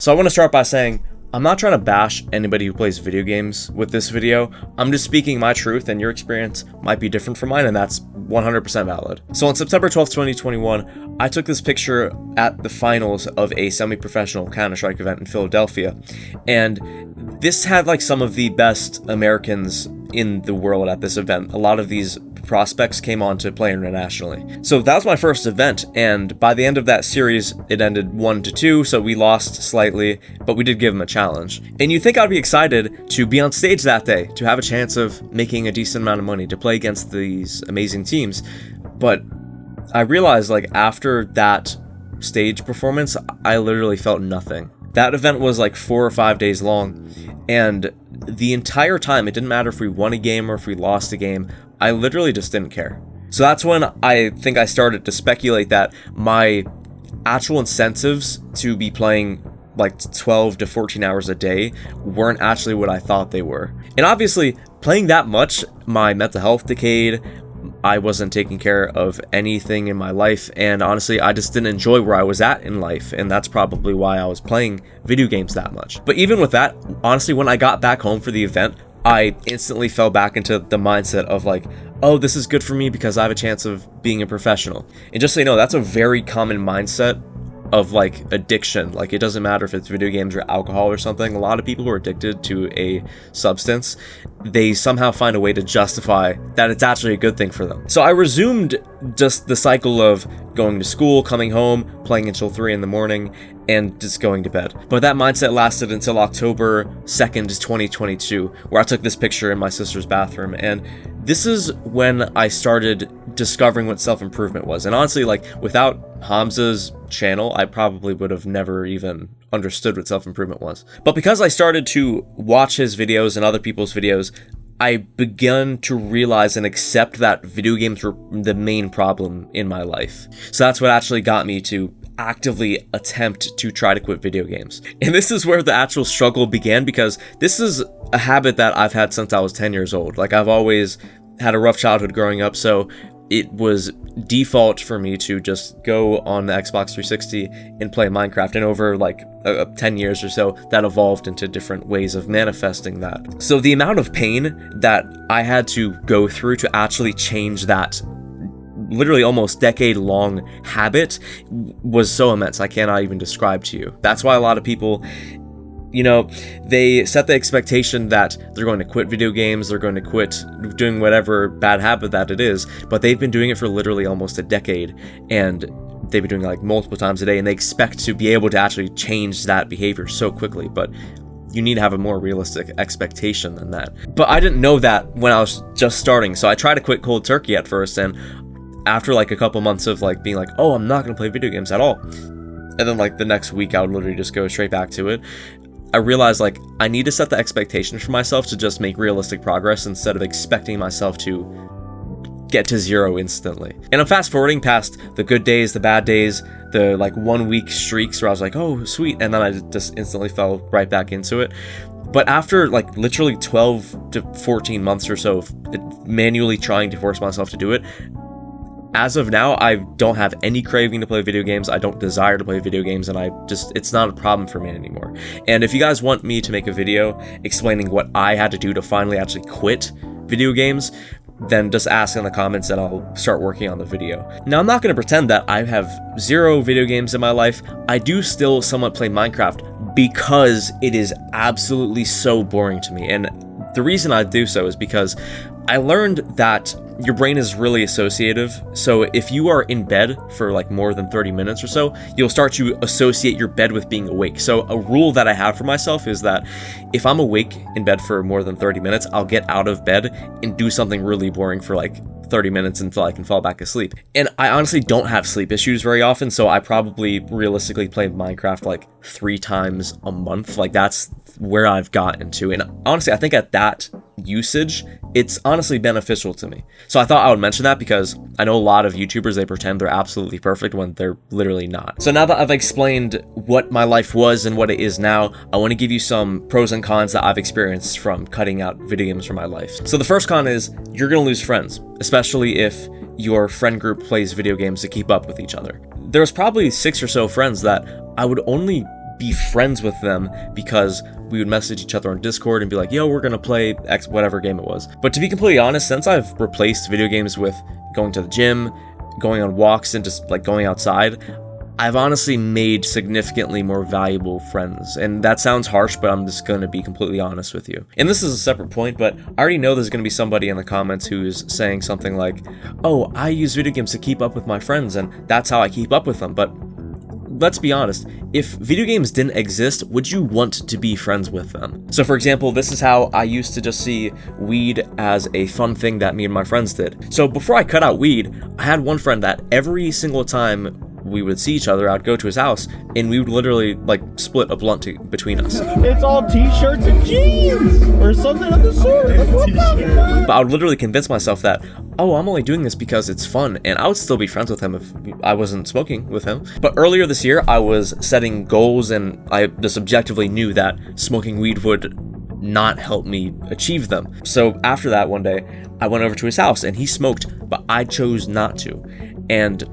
So I want to start by saying, I'm not trying to bash anybody who plays video games with this video. I'm just speaking my truth, and your experience might be different from mine, and that's 100% valid. So on September 12th, 2021, I took this picture at the finals of a semi-professional Counter-Strike event in Philadelphia, and this had like some of the best Americans in the world at this event. A lot of these prospects came on to play internationally. So that was my first event, and by the end of that series, it ended 1-2, so we lost slightly, but we did give them a challenge. And you think I'd be excited to be on stage that day, to have a chance of making a decent amount of money, to play against these amazing teams, but I realized like after that stage performance, I literally felt nothing. That event was like 4 or 5 days long, and the entire time, it didn't matter if we won a game or if we lost a game, I literally just didn't care. So that's when I think I started to speculate that my actual incentives to be playing like 12 to 14 hours a day weren't actually what I thought they were. And obviously, playing that much, my mental health decayed, I wasn't taking care of anything in my life, and honestly, I just didn't enjoy where I was at in life, and that's probably why I was playing video games that much. But even with that, honestly, when I got back home for the event, I instantly fell back into the mindset of like, oh, this is good for me because I have a chance of being a professional. And just so you know, that's a very common mindset of like addiction. Like, it doesn't matter if it's video games or alcohol or something. A lot of people who are addicted to a substance, they somehow find a way to justify that it's actually a good thing for them. So I resumed just the cycle of going to school, coming home, playing until 3 in the morning, and just going to bed. But that mindset lasted until October 2nd, 2022, where I took this picture in my sister's bathroom, and this is when I started discovering what self-improvement was. And honestly, like, without Hamza's channel, I probably would have never even understood what self-improvement was. But because I started to watch his videos and other people's videos, I began to realize and accept that video games were the main problem in my life. So that's what actually got me to actively attempt to try to quit video games. And this is where the actual struggle began, because this is a habit that I've had since I was 10 years old. Like, I've always had a rough childhood growing up, so it was default for me to just go on the Xbox 360 and play Minecraft. And over like 10 years or so, that evolved into different ways of manifesting that. So the amount of pain that I had to go through to actually change that literally almost decade-long habit was so immense, I cannot even describe to you. That's why a lot of people, you know, they set the expectation that they're going to quit video games, they're going to quit doing whatever bad habit that it is, but they've been doing it for literally almost a decade, and they've been doing it like multiple times a day, and they expect to be able to actually change that behavior so quickly, but you need to have a more realistic expectation than that. But I didn't know that when I was just starting, so I tried to quit cold turkey at first, and after like a couple months of like being like, oh, I'm not going to play video games at all, and then like the next week I would literally just go straight back to it, I realized like I need to set the expectations for myself to just make realistic progress instead of expecting myself to get to 0 instantly. And I'm fast forwarding past the good days, the bad days, the like 1 week streaks where I was like, oh sweet, and then I just instantly fell right back into it. But after like literally 12 to 14 months or so of manually trying to force myself to do it, as of now, I don't have any craving to play video games. I don't desire to play video games, and it's not a problem for me anymore. And if you guys want me to make a video explaining what I had to do to finally actually quit video games, then just ask in the comments and I'll start working on the video. Now, I'm not going to pretend that I have 0 video games in my life. I do still somewhat play Minecraft because it is absolutely so boring to me. And the reason I do so is because I learned that your brain is really associative. So if you are in bed for like more than 30 minutes or so, you'll start to associate your bed with being awake. So a rule that I have for myself is that if I'm awake in bed for more than 30 minutes, I'll get out of bed and do something really boring for like 30 minutes until I can fall back asleep. And I honestly don't have sleep issues very often, so I probably realistically play Minecraft like 3 times a month. Like, that's where I've gotten to. And honestly, I think at that usage, it's honestly beneficial to me. So I thought I would mention that because I know a lot of YouTubers, they pretend they're absolutely perfect when they're literally not. So now that I've explained what my life was and what it is now, I want to give you some pros and cons that I've experienced from cutting out video games from my life. So the first con is you're going to lose friends, especially if your friend group plays video games to keep up with each other. There was probably 6 or so friends that I would only be friends with them because we would message each other on Discord and be like, yo, we're gonna play X whatever game it was. But to be completely honest, since I've replaced video games with going to the gym, going on walks, and just like going outside, I've honestly made significantly more valuable friends. And that sounds harsh, but I'm just gonna be completely honest with you. And this is a separate point, but I already know there's gonna be somebody in the comments who's saying something like, oh, I use video games to keep up with my friends, and that's how I keep up with them. But let's be honest, if video games didn't exist, would you want to be friends with them? So for example, this is how I used to just see weed as a fun thing that me and my friends did. So before I cut out weed, I had one friend that every single time we would see each other, I'd go to his house, and we would literally like split a blunt between us. It's all t-shirts and jeans or something of the sort. Like, what the fuck? But I would literally convince myself that, oh, I'm only doing this because it's fun, and I would still be friends with him if I wasn't smoking with him. But earlier this year, I was setting goals, and I just objectively knew that smoking weed would not help me achieve them. So after that, one day, I went over to his house, and he smoked, but I chose not to. And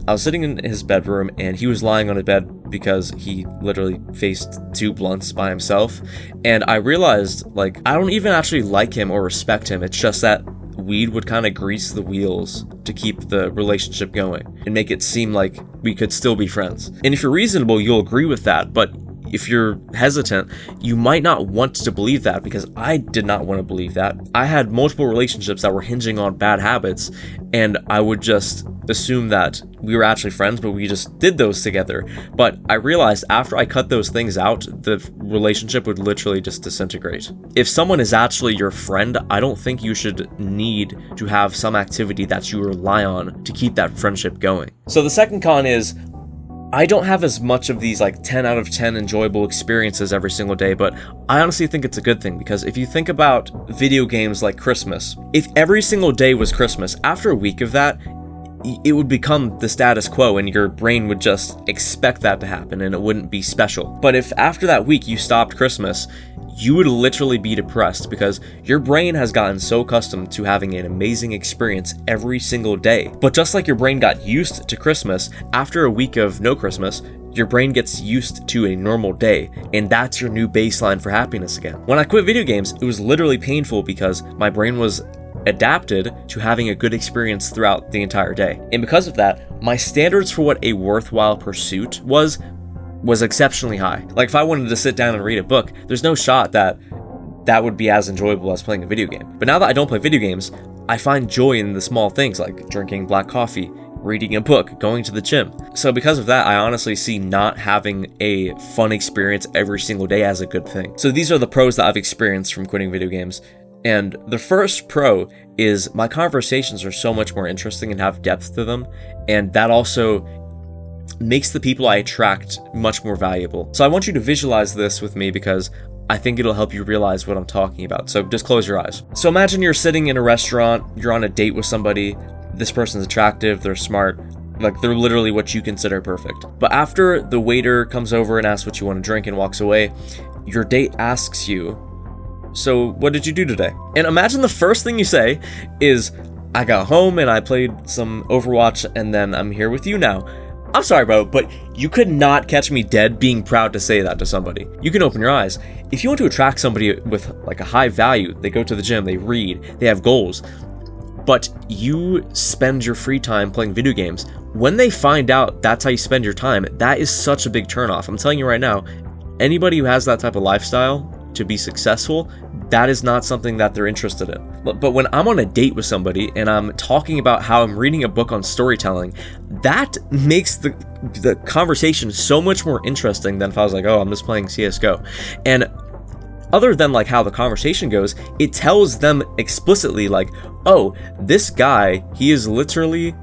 I was sitting in his bedroom, and he was lying on a bed because he literally faced 2 blunts by himself. And I realized, like, I don't even actually like him or respect him. It's just that weed would kind of grease the wheels to keep the relationship going and make it seem like we could still be friends. And if you're reasonable, you'll agree with that. But if you're hesitant, you might not want to believe that, because I did not want to believe that. I had multiple relationships that were hinging on bad habits, and I would just assume that we were actually friends, but we just did those together. But I realized after I cut those things out, the relationship would literally just disintegrate. If someone is actually your friend, I don't think you should need to have some activity that you rely on to keep that friendship going. So the second con is, I don't have as much of these like 10 out of 10 enjoyable experiences every single day, but I honestly think it's a good thing, because if you think about video games like Christmas, if every single day was Christmas, after a week of that, it would become the status quo, and your brain would just expect that to happen, and it wouldn't be special. But if after that week you stopped Christmas, you would literally be depressed, because your brain has gotten so accustomed to having an amazing experience every single day. But just like your brain got used to Christmas, after a week of no Christmas, your brain gets used to a normal day, and that's your new baseline for happiness again. When I quit video games, it was literally painful, because my brain was adapted to having a good experience throughout the entire day. And because of that, my standards for what a worthwhile pursuit was exceptionally high. Like if I wanted to sit down and read a book, there's no shot that that would be as enjoyable as playing a video game. But now that I don't play video games, I find joy in the small things like drinking black coffee, reading a book, going to the gym. So because of that, I honestly see not having a fun experience every single day as a good thing. So these are the pros that I've experienced from quitting video games. And the first pro is my conversations are so much more interesting and have depth to them, and that also makes the people I attract much more valuable. So I want you to visualize this with me, because I think it'll help you realize what I'm talking about. So just close your eyes. So imagine you're sitting in a restaurant, you're on a date with somebody, this person's attractive, they're smart, like they're literally what you consider perfect. But after the waiter comes over and asks what you want to drink and walks away, your date asks you, so what did you do today? And imagine the first thing you say is, I got home and I played some Overwatch and then I'm here with you now. I'm sorry, bro, but you could not catch me dead being proud to say that to somebody. You can open your eyes. If you want to attract somebody with like a high value, they go to the gym, they read, they have goals, but you spend your free time playing video games. When they find out that's how you spend your time, that is such a big turnoff. I'm telling you right now, anybody who has that type of lifestyle to be successful, that is not something that they're interested in. But when I'm on a date with somebody and I'm talking about how I'm reading a book on storytelling, that makes the conversation so much more interesting than if I was like, oh, I'm just playing CSGO. And other than like how the conversation goes, it tells them explicitly like, oh, this guy, he is literally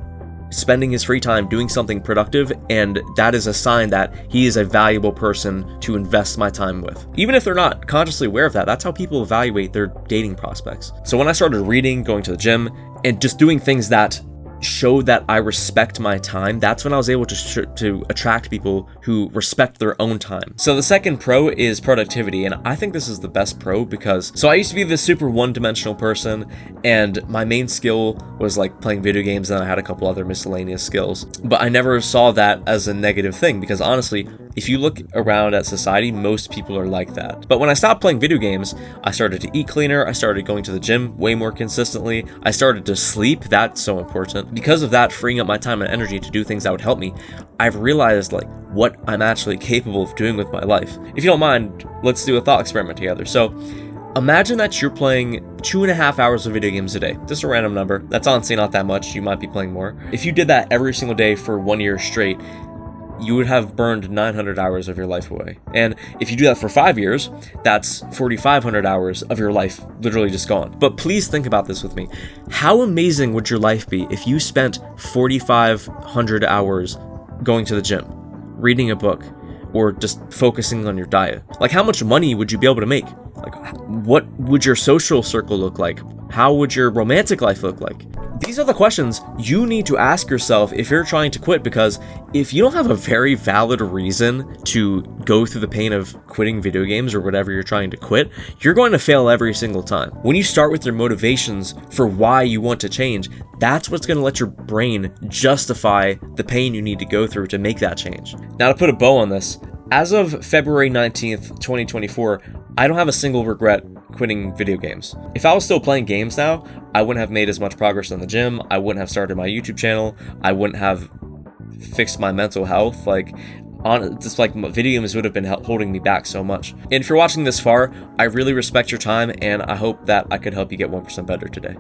spending his free time doing something productive, and that is a sign that he is a valuable person to invest my time with. Even if they're not consciously aware of that, that's how people evaluate their dating prospects. So when I started reading, going to the gym, and just doing things that show that I respect my time, that's when I was able to attract people who respect their own time. So the second pro is productivity, and I think this is the best pro because, so I used to be this super one-dimensional person, and my main skill was like playing video games, and I had a couple other miscellaneous skills, but I never saw that as a negative thing because honestly, if you look around at society, most people are like that. But when I stopped playing video games, I started to eat cleaner, I started going to the gym way more consistently, I started to sleep, that's so important. Because of that, freeing up my time and energy to do things that would help me, I've realized like what I'm actually capable of doing with my life. If you don't mind, let's do a thought experiment together. So imagine that you're playing 2.5 hours of video games a day. Just a random number. That's honestly not that much. You might be playing more. If you did that every single day for 1 year straight, you would have burned 900 hours of your life away. And if you do that for 5 years, that's 4,500 hours of your life literally just gone. But please think about this with me. How amazing would your life be if you spent 4,500 hours going to the gym, reading a book, or just focusing on your diet? Like, how much money would you be able to make? Like, what would your social circle look like? How would your romantic life look like? These are the questions you need to ask yourself if you're trying to quit, because if you don't have a very valid reason to go through the pain of quitting video games or whatever you're trying to quit, you're going to fail every single time. When you start with your motivations for why you want to change, that's what's going to let your brain justify the pain you need to go through to make that change. Now, to put a bow on this, as of February 19th, 2024, I don't have a single regret quitting video games. If I was still playing games now, I wouldn't have made as much progress in the gym, I wouldn't have started my YouTube channel, I wouldn't have fixed my mental health. Like, just like video games would have been holding me back so much. And if you're watching this far, I really respect your time, and I hope that I could help you get 1% better today.